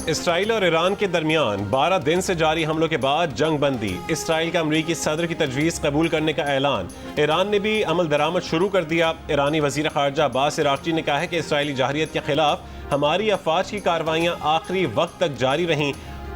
Israel और Iran के दरमियान 12 दिन से जारी हमलों के बाद जंग बंदी। इसराइल का अमरीकी सदर की तजवीज़ कबूल करने का ऐलान। ईरान ने भी अमल दरामद शुरू कर दिया। ईरानी वज़ीर ख़ारजा अब्बास इराक़ची ने कहा है कि इसराइली जहरियत के खिलाफ हमारी अफवाज की कार्रवाइयाँ आखिरी वक्त तक जारी रहीं।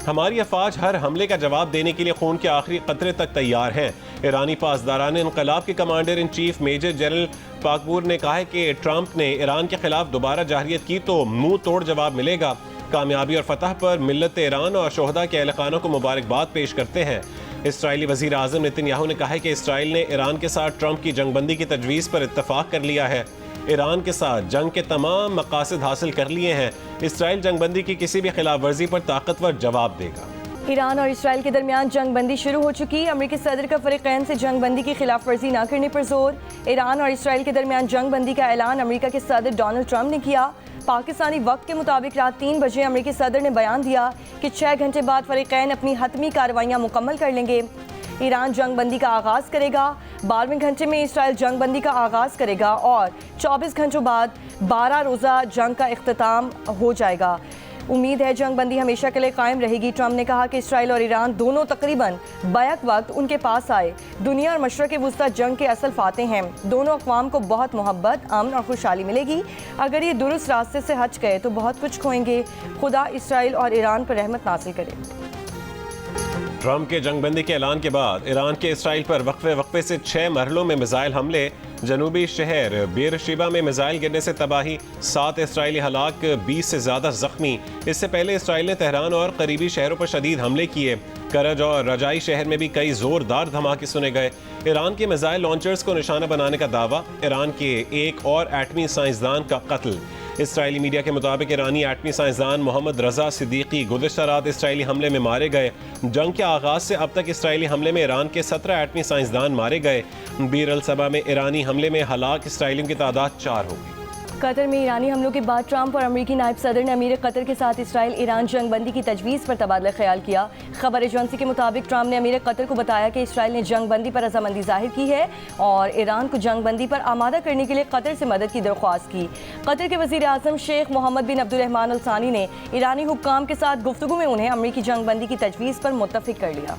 हमारी अफवाज हर हमले का जवाब देने के लिए खून के आखिरी कतरे तक तैयार हैं। ईरानी पासदारान इनकलाब के commander in chief major general Pakpour ने कहा है कि ट्रंप ने ईरान के खिलाफ दोबारा जहरियत की तो मुंह तोड़ जवाब मिलेगा। कामयाबी और फतह पर मिल्लत ईरान और शोहदा के अहलखानों को मुबारकबाद पेश करते हैं। इसराइली वज़ीर आज़म नेतन्याहू ने कहा है कि इसराइल ने ईरान के साथ ट्रंप की जंगबंदी की तजवीज़ पर इत्तफाक कर लिया है। ईरान के साथ जंग के तमाम मकासद हासिल कर लिए हैं। इसराइल जंगबंदी की किसी भी खिलाफ वर्जी पर ताकतवर जवाब देगा। ईरान और इसराइल के दरमियान जंग बंदी शुरू हो चुकी। अमरीकी सदर का फरीकैन से जंग बंदी की खिलाफ वर्जी न करने पर जोर। ईरान और इसराइल के दरमियान जंग बंदी का ऐलान अमरीका के सदर डोनाल्ड ट्रंप ने किया। पाकिस्तानी वक्त के मुताबिक रात 3 बजे अमरीकी सदर ने बयान दिया कि 6 घंटे बाद फरीकैन अपनी हतमी कार्रवाइयाँ मुकम्मल कर लेंगे। ईरान जंग बंदी का आगाज़ करेगा। 12वें घंटे में इसराइल जंग बंदी का आगाज़ करेगा और 24 घंटों बाद 12 रोज़ा जंग का इख्तिताम हो जाएगा। उम्मीद है जंग बंदी हमेशा के लिए कायम रहेगी। ट्रंप ने कहा कि इसराइल और ईरान दोनों तकरीबन बैक वक्त उनके पास आए। दुनिया और मशरक़ वुस्ता जंग के असल फाते हैं। दोनों अक़वाम को बहुत मोहब्बत, अमन और खुशहाली मिलेगी। अगर ये दुरुस्त रास्ते से हट गए तो बहुत कुछ खोएंगे। खुदा इसराइल और ईरान पर रहमत नाज़िल करे। ट्रंप के जंगबंदी के ऐलान के बाद ईरान के इसराइल पर वक्फे से 6 मरहलों में मिसाइल हमले। जनूबी शहर बेरशेबा में मिसाइल गिरने से तबाही, 7 इसराइली हलाक, 20 से ज़्यादा जख्मी। इससे पहले इसराइल ने तेहरान और करीबी शहरों पर शदीद हमले किए। करज और रजाई शहर में भी कई ज़ोरदार धमाके सुने गए। ईरान के मिसाइल लॉन्चर्स को निशाना बनाने का दावा। ईरान के एक और एटमी साइंसदान का कत्ल। इसराइली मीडिया के मुताबिक ईरानी एटमी साइंसदान मोहम्मद रजा सिद्दीकी गुज़िश्ता रात इसराइली हमले में मारे गए। जंग के आगाज़ से अब तक इसराइली हमले में ईरान के 17 एटमी साइंसदान मारे गए। बीर अल सबा में ईरानी हमले में हलाक इसराइलियों की तादाद 4 हो गई। कतर में ईरानी हमलों के बाद ट्रंप और अमरीकी नायब सदर ने अमीर कतर के साथ इसराइल ईरान जंग बंदी की तजवीज़ पर तबादला ख्याल किया। खबर एजेंसी के मुताबिक ट्रंप ने अमीर कतर को बताया कि इसराइल ने जंग बंदी पर रजामंदी जाहिर की है और ईरान को जंग बंदी पर आमादा करने के लिए कतर से मदद की दरख्वास्त की। कतर के वज़ीर आज़म शेख मोहम्मद बिन अब्दुर्रहमान अल सानी ने ईरानी हुक्काम के साथ गुफ्तगू में उन्हें अमरीकी जंग बंदी की तजवीज़ पर मुत्तफ़िक कर लिया।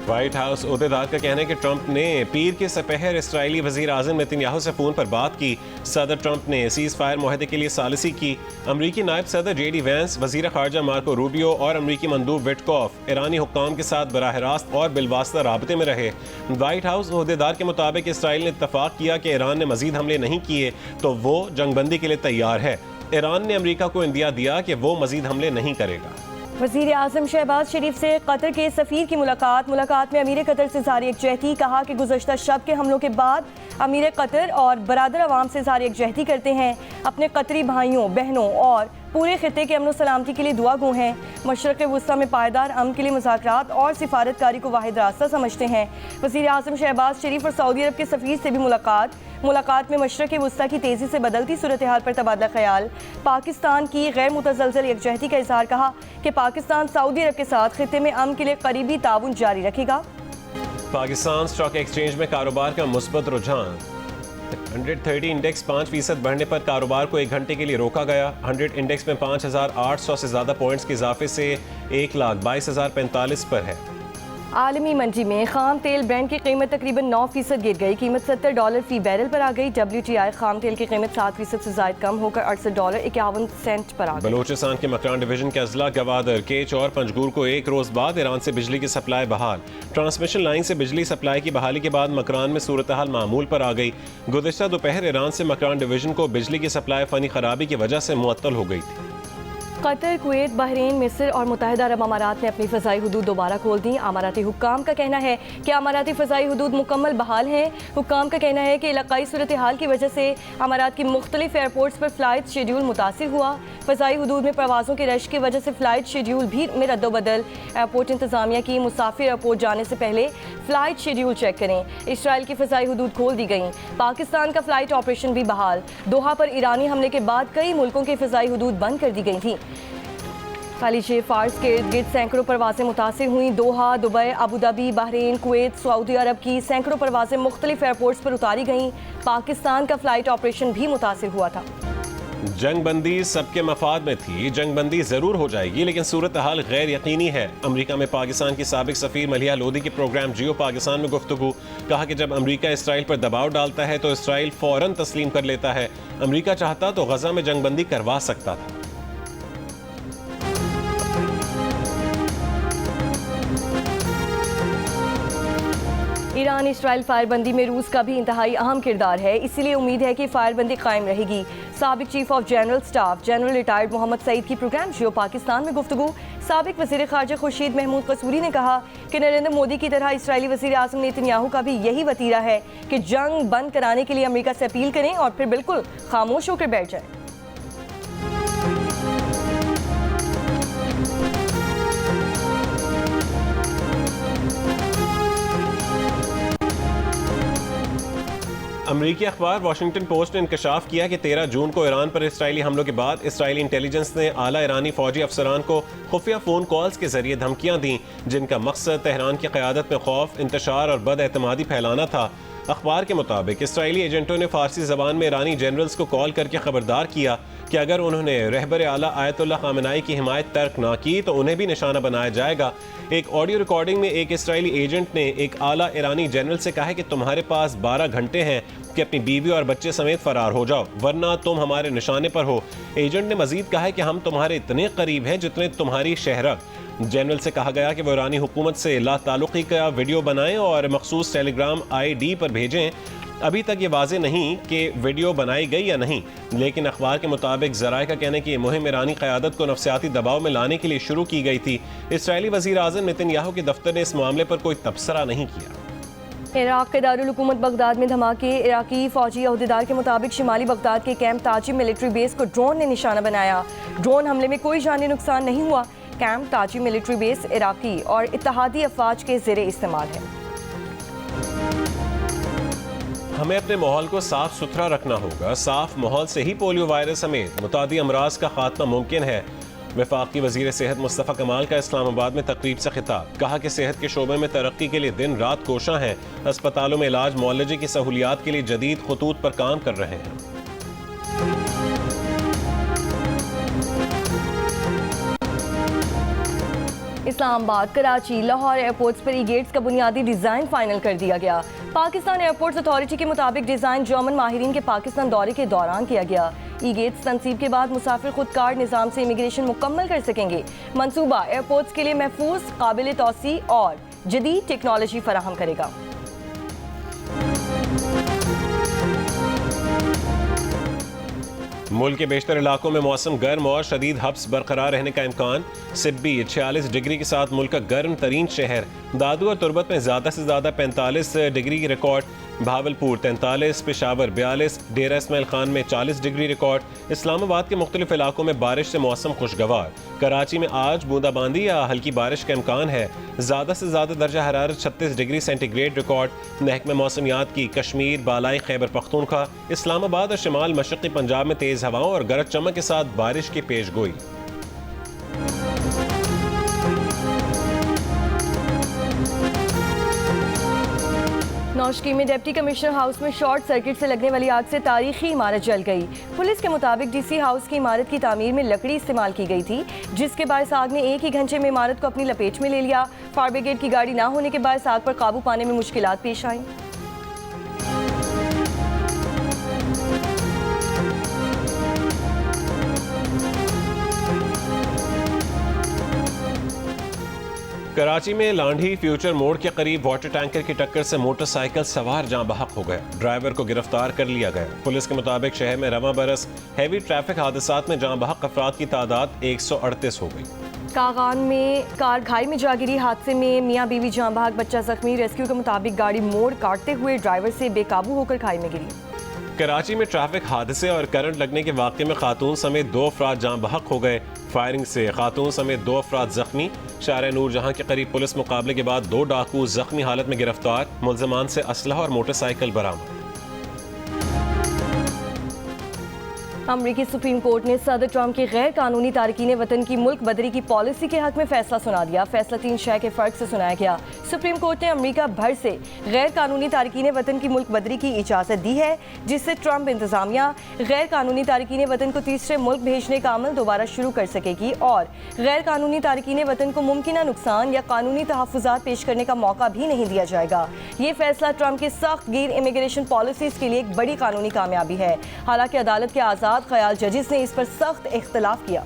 व्हाइट हाउस ओहदेदार का कहना है कि ट्रंप ने पीर के सपहर इसराइली वज़ीर आज़म नेतन्याहू से फ़ोन पर बात की। सदर ट्रंप ने सीज़ फायर मुआहदे के लिए सालिसी की। अमरीकी नायब सदर JD वैंस, वज़ीर ख़ारजा मार्को रूबियो और अमरीकी मंदूब विटकॉफ ईरानी हुक्काम के साथ बराह रास्त और बिलवास्ता राबते में रहे। व्हाइट हाउस ओहदेदार के मुताबिक इसराइल ने इत्तफाक किया कि ईरान ने मज़ीद हमले नहीं किए तो वो जंगबंदी के लिए तैयार है। ईरान ने अमरीका को इंदिया दिया कि वो मज़ीद हमले नहीं करेगा। वज़ीर आज़म शहबाज शरीफ से कतर के सफ़ीर की मुलाकात में अमीर कतर से इज़हार यकजहती। कहा कि गुज़श्ता शब के हमलों के बाद अमीर कतर और बरादर अवाम से इज़हार यकजहती करते हैं। अपने कतरी भाइयों बहनों और पूरे खित्ते के अमन सलामती के लिए दुआ गो हैं। मशरक़ वुस्ता में पायदार अमन के लिए मुज़ाकरात और सिफारतकारी को वाहिद रास्ता समझते हैं। वज़ीर आज़म शहबाज शरीफ और सऊदी अरब के सफ़ीर से भी मुलाकात में मशरक़ वुस्ता की तेज़ी से बदलती सूरत हाल पर तबादला ख्याल। पाकिस्तान की गैर मुतज़लज़ल यकजहती का इज़हार। कहा कि पाकिस्तान सऊदी अरब के साथ खित्ते में अमन के लिए करीबी ताउन जारी रखेगा। पाकिस्तान स्टॉक एक्सचेंज में कारोबार का मुस्बत रुझान। 130 इंडेक्स 5% बढ़ने पर कारोबार को 1 घंटे के लिए रोका गया। 100 इंडेक्स में 5800 से ज़्यादा पॉइंट्स की इजाफे से 1,22,045 पर है। आलमी मंडी में खाम तेल ब्रांड की कीमत तकरीबन 9% गिर गई। कीमत $70 फी बैरल पर आ गई। WTI खाम तेल की कीमत 7% से ज़ायद कम होकर $68.51 पर आ गई। बलूचिस्तान के मकरान डिवीजन के अजला गवादर, केच और पंजगूर को 1 रोज़ बाद ईरान से बिजली की सप्लाई बहाल। ट्रांसमिशन लाइन से बिजली सप्लाई की बहाली के बाद मकरान में सूरत हाल मामूल पर आ गई। गुज़िश्ता दोपहर ईरान से मकरान डिवीजन को बिजली की सप्लाई फ़नी खराबी की वजह से मुअत्तल हो गई थी। कतर, कुवैत, बहरीन, मिस्र और मुत्तहिदा अरब अमारात ने अपनी फ़ज़ाई हुदूद दोबारा खोल दी। अमाराती हुक्काम का कहना है कि अमाराती फ़ज़ाई हुदूद मुकम्मल बहाल हैं। हुक्काम का कहना है कि इलाकाई सूरत हाल की वजह से अमारात की मुख्तलिफ एयरपोर्ट्स पर फ़्लाइट शेड्यूल मुतासिर हुआ। फ़ज़ाई हुदूद में प्रवासों की रश की वजह से फ़्लाइट शेड्यूल भी में रद्दोबदल। एयरपोर्ट इंतज़ामिया की मुसाफिर एयरपोर्ट जाने से पहले फ़्लाइट शेड्यूल चेक करें। इसराइल की फ़ज़ाई हुदूद खोल दी गई। पाकिस्तान का फ़्लाइट ऑपरेशन भी बहाल। दोहा पर ईरानी हमले के बाद कई मुल्कों की फ़ज़ाई हुदूद बंद कर दी गई थी। खलीज फार्स के इर्द गिर्द सैकड़ों परवाज़ें मुतासिर हुई। Doha, Dubai, Abu Dhabi, Bahrain, Kuwait, सऊदी अरब की सैकड़ों परवाज़ें मुख्तलिफ एयरपोर्ट्स पर उतारी गईं। पाकिस्तान का फ़्लाइट ऑपरेशन भी मुतासिर हुआ था। जंग बंदी सबके मफाद में थी, जंग बंदी जरूर हो जाएगी, लेकिन सूरत हाल गैर यकीनी है। अमेरिका में पाकिस्तान की साबिक सफीर मलिहा लोधी की प्रोग्राम जियो पाकिस्तान में गुफ्तगू। कहा कि जब अमेरिका इसराइल पर दबाव डालता है तो इसराइल फौरन तस्लीम कर लेता है। अमेरिका चाहता तो गजा में जंग बंदी करवा सकता था। ईरान इसराइल फायरबंदी में रूस का भी इंतहाई अहम किरदार है, इसीलिए उम्मीद है कि फायरबंदी कायम रहेगी। साबिक chief of general staff general retired Mohammad Saeed की प्रोग्राम जियो पाकिस्तान में गुफ्तगू। साबिक वज़ीर ख़ारजा खुर्शीद महमूद कसूरी ने कहा कि नरेंद्र मोदी की तरह इसराइली वज़ीर आज़म नेतन्याहू का भी यही वतीरा है कि जंग बंद कराने के लिए अमेरिका से अपील करें और फिर बिल्कुल खामोश होकर बैठ जाएं। अमरीकी अखबार वाशिंगटन पोस्ट ने इंकशाफ किया कि 13 जून को ईरान पर इसराइली हमलों के बाद इसराइली इंटेलिजेंस ने आला ईरानी फौजी अफसरान को खुफिया फ़ोन कॉल्स के जरिए धमकियां दी, जिनका मकसद तेहरान की क़यादत में खौफ, इंतशार और बदएतमादी फैलाना था। अखबार के मुताबिक इसराइली एजेंटों ने फ़ारसी ज़बान में ईरानी जनरल्स को कॉल करके खबरदार किया कि अगर उन्होंने रहबर आला आयतुल्लाह ख़ामेनी की हिमायत तर्क ना की तो उन्हें भी निशाना बनाया जाएगा। एक ऑडियो रिकॉर्डिंग में एक इसराइली एजेंट ने एक आला ईरानी जनरल से कहा कि तुम्हारे पास 12 घंटे हैं कि अपनी बीवी और बच्चे समेत फरार हो जाओ, वरना तुम हमारे निशाने पर हो। एजेंट ने मजीद कहा कि हम तुम्हारे इतने करीब हैं जितने तुम्हारी शहरक। जनरल से कहा गया कि वो ईरानी हुकूमत से ला ताल्लुकी का वीडियो बनाएं और मखसूस टेलीग्राम ID पर भेजें। अभी तक ये वाज़ेह नहीं कि वीडियो बनाई गई या नहीं, लेकिन अखबार के मुताबिक ज़राए का कहना है कि ये मुहिम ईरानी क़यादत को नफसियाती दबाव में लाने के लिए शुरू की गई थी। इसराइली वज़ीर आज़म नेतन्याहू के दफ्तर ने इस मामले पर कोई तबसरा नहीं किया। इराक के दारुल हुकूमत बगदाद में धमाके। इराकी फौजी अहदेदार के मुताबिक शिमाली बगदाद के कैंप ताजिम मिलिट्री बेस को ड्रोन ने निशाना बनाया। ड्रोन हमले में कोई जानी नुकसान नहीं हुआ। Camp Tajim military base Iraqi और इत्तहादी अफवाज के ज़ेरे इस्तेमाल है। हमें अपने माहौल को साफ सुथरा रखना होगा। साफ माहौल से ही पोलियो वायरस समेत मुतादी अमराज का खात्मा मुमकिन है। वफाकी वजीर सेहत मुस्तफ़ा कमाल का इस्लामाबाद में तकरीब से खिताब। कहा कि सेहत के शोबे में तरक्की के लिए दिन रात कोशां हैं। अस्पतालों में इलाज मुआलजे की सहूलियात के लिए जदीद खतूत पर काम कर रहे हैं। इस्लामाबाद, कराची, लाहौर एयरपोर्ट्स पर ई गेट्स का बुनियादी डिज़ाइन फाइनल कर दिया गया। पाकिस्तान एयरपोर्ट्स अथॉरिटी के मुताबिक डिज़ाइन जर्मन माहिरीन के पाकिस्तान दौरे के दौरान किया गया। ई गेट्स तनसीब के बाद मुसाफिर खुदकार निज़ाम से इमिग्रेशन मुकम्मल कर सकेंगे। मंसूबा एयरपोर्ट्स के लिए महफूज, काबिल तौसी और जदीद टेक्नोलॉजी फराहम करेगा। मुल्क के बेशतर इलाकों में मौसम गर्म और शदीद हब्स बरकरार रहने का इम्कान। सिब्बी 46 डिग्री के साथ मुल्क का गर्म तरीन शहर। दादू और तुरबत में ज़्यादा से ज़्यादा 45 डिग्री की रिकॉर्ड। भावलपुर 43, पेशावर 42, डेरा इस्माइल खान में 40 डिग्री रिकॉर्ड। इस्लामाबाद के मुख्तलिफ इलाकों में बारिश से मौसम खुशगवार। कराची में आज बूंदाबांदी या हल्की बारिश का इम्कान है। ज़्यादा से ज़्यादा दर्जा हरारत 36 डिग्री सेंटीग्रेड रिकॉर्ड। महकमे मौसमियात की कश्मीर, बालाई खैबर पख्तूनख्वा, इस्लामाबाद और शिमाल मशरक़ी पंजाब में तेज़ हवाओं और गरज चमक के साथ बारिश की पेशगोई। नौशकी में डिप्टी कमिश्नर हाउस में शॉर्ट सर्किट से लगने वाली आग से तारीखी इमारत जल गई। पुलिस के मुताबिक डीसी हाउस की इमारत की तामीर में लकड़ी इस्तेमाल की गई थी, जिसके बायस आग ने एक ही घंटे में इमारत को अपनी लपेट में ले लिया। फायर ब्रिगेड की गाड़ी ना होने के बायस आग पर काबू पाने में मुश्किलात पेश आई। कराची में लांढी फ्यूचर मोड़ के करीब वाटर टैंकर की टक्कर से मोटरसाइकिल सवार जाँ बहक हो गए। ड्राइवर को गिरफ्तार कर लिया गया। पुलिस के मुताबिक शहर में रवां बरस हैवी ट्रैफिक हादसात में जाँ बहक अफराद की तादाद 138 हो गई। कागान में कार खाई में जा गिरी। हादसे में मियाँ बीवी जाँ बहक, बच्चा जख्मी। रेस्क्यू के मुताबिक गाड़ी मोड़ काटते हुए ड्राइवर से बेकाबू होकर खाई में गिरी। कराची में ट्रैफिक हादसे और करंट लगने के वाक़े में खातून समेत 2 अफराद जाँ बहक हो गए। फायरिंग से खातून समेत 2 अफराद जख्मी। शार नूर जहां के करीब पुलिस मुकाबले के बाद 2 डाकू जख्मी हालत में गिरफ्तार। मुल्ज़मान से असलहा और मोटरसाइकिल बरामद। अमरीकी सुप्रीम कोर्ट ने सदर ट्रंप की गैर कानूनी तारकीन वतन की मुल्क बदरी की पॉलिसी के हक में फैसला सुना दिया। फैसला 3-6 के फर्क से सुनाया गया। सुप्रीम कोर्ट ने अमरीका भर से गैर कानूनी तारकीन वतन की मुल्क बदरी की इजाज़त दी है, जिससे ट्रंप इंतजामिया गैर कानूनी तारकीन वतन को तीसरे मुल्क भेजने का अमल दोबारा शुरू कर सकेगी और गैर कानूनी तारकीन वतन को मुमकिन नुकसान या कानूनी तहफ़्फ़ुज़ात पेश करने का मौका भी नहीं दिया जाएगा। ये फैसला ट्रंप की सख्त गैर इमिग्रेशन पॉलिसीज़ के लिए एक बड़ी कानूनी कामयाबी है। हालांकि अदालत के आज़ाद ख्याल जजेस ने इस पर सख्त इख्तलाफ किया।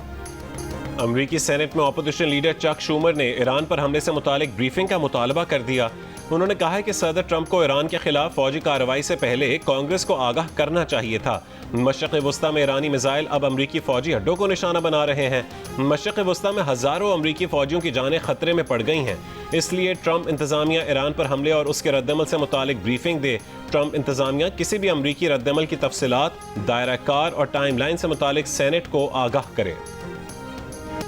अमरीकी सेनेट में अपोजिशन लीडर चक शूमर ने ईरान पर हमले से मुतालिक ब्रीफिंग का मुतालबा कर दिया। उन्होंने कहा है कि सदर ट्रंप को ईरान के खिलाफ फौजी कार्रवाई से पहले कांग्रेस को आगाह करना चाहिए था। मशरक़ वस्ता में ईरानी मिसाइल अब अमरीकी फौजी अड्डों को निशाना बना रहे हैं। मशरक़ वस्ता में हज़ारों अमरीकी फौजियों की जानें खतरे में पड़ गई हैं। इसलिए ट्रंप इंतजामिया ईरान पर हमले और उसके रद्दमल से मुतालिक ब्रीफिंग दे। ट्रंप इंतजामिया किसी भी अमरीकी रद्दमल की तफसीलात, दायरा कार और टाइम लाइन से मुतालिक सेनेट को आगाह करे।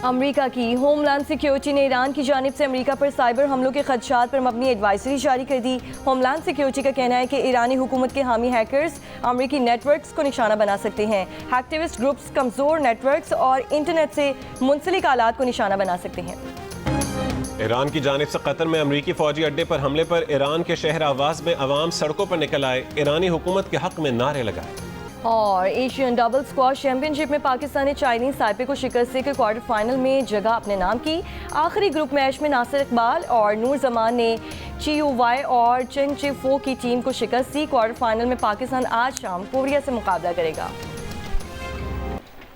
अमरीका की होमलैंड सिक्योरिटी ने ईरान की जानिब से अमरीका पर साइबर हमलों के खदशात पर मबनी एडवाइजरी जारी कर दी। होमलैंड सिक्योरिटी का कहना है कि ईरानी हुकूमत के हामी हैकर्स अमरीकी नेटवर्क्स को निशाना बना सकते हैं। हैकटिविस्ट ग्रुप्स कमज़ोर नेटवर्क्स और इंटरनेट से मुंसलिक आलात को निशाना बना सकते हैं। ईरान की जानिब से कतर में अमरीकी फौजी अड्डे पर हमले पर ईरान के शहर आवाज़ में अवाम सड़कों पर निकल आए, ईरानी हुकूमत के हक में नारे लगाए। और एशियन डबल स्क्वॉश चैंपियनशिप में पाकिस्तान ने चाइनीज ताइपे को शिकस्त देकर क्वार्टर फाइनल में जगह अपने नाम की। आखिरी ग्रुप मैच में नासिर इकबाल और नूर जमान ने CUY और चेंग चिफो की टीम को शिकस्त दी। क्वार्टर फाइनल में पाकिस्तान आज शाम कोरिया से मुकाबला करेगा।